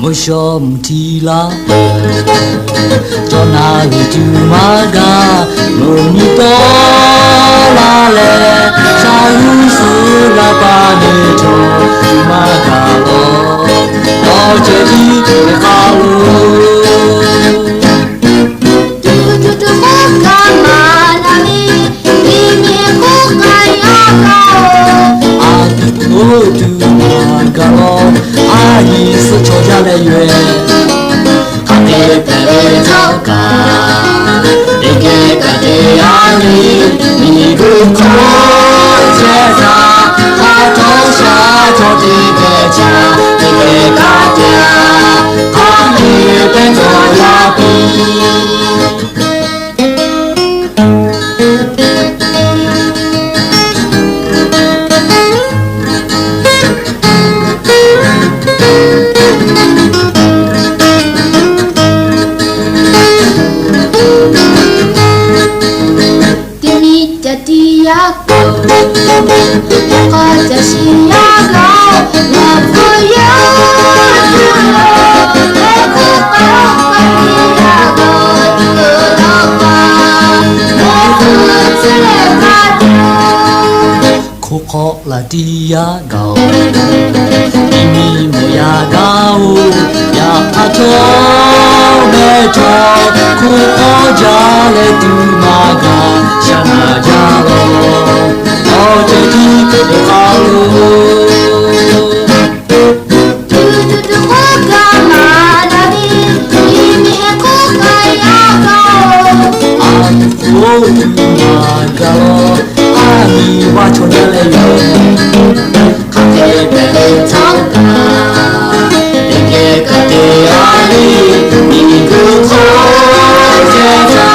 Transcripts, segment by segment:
Moshom tila Jonali tumaga Lumito lale Sayusu lapaneto Tumaga lo Ojedi kalu Tutu kama nami Kimi kukayaka Aku tumaga lo Ayi sechoja le yue Kate pere chaka Ike kate ali Migu kon chesa Kato sha choti kecha Ike kate Kami bento yapi Koko la dia gao Imi moya gao Ya ato beto Kuko jale tumaga Shana jalo Oje di kalu Tutu kama nami Kimi kukayaka Aku tumaga Ami wacho nyale yo Kate pele tanga Ike kate ali Migu kojeta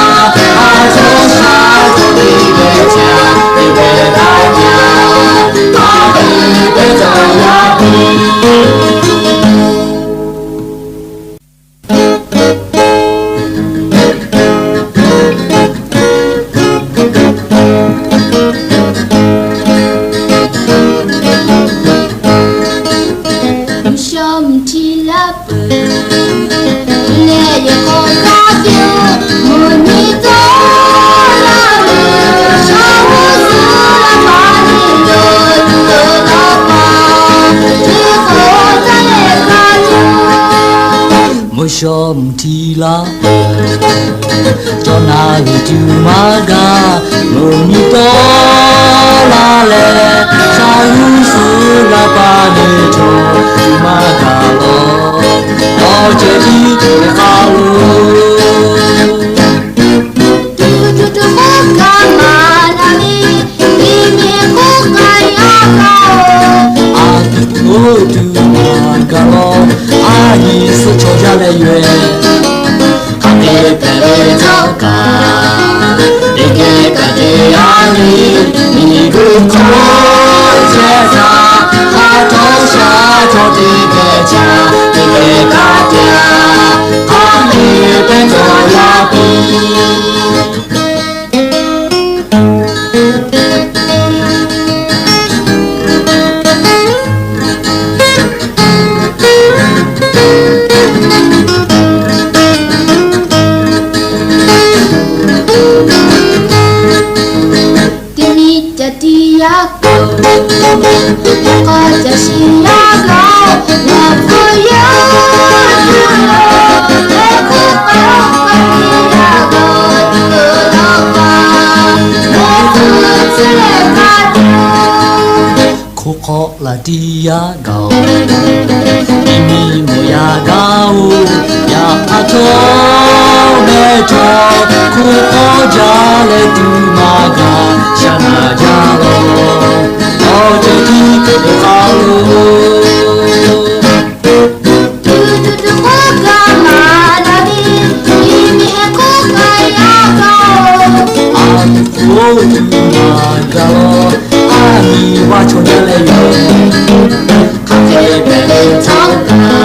Ato sa tobi becha Ike kanya Ami beto yapi Moshom tila Jonali tumaga Lumito lale Sayusu lapaneto Tumaga lo Ojedi kalu Tutu kama nami Kimi kukayaka Aku tumaga lo Ayi sechoja le yue Kate pere chaka Ike kate ali Migu kon chesa Kato sha choti kecha Ike kate Kami bento yapi Koko la dia gao Imi moya gao Ya ato beto Kuko jale tumaga Shana jalo Oje di kalu Tutu kama nami Kimi kukayaka Aku tumaga Ami wacho nyale yo Kate pele tanga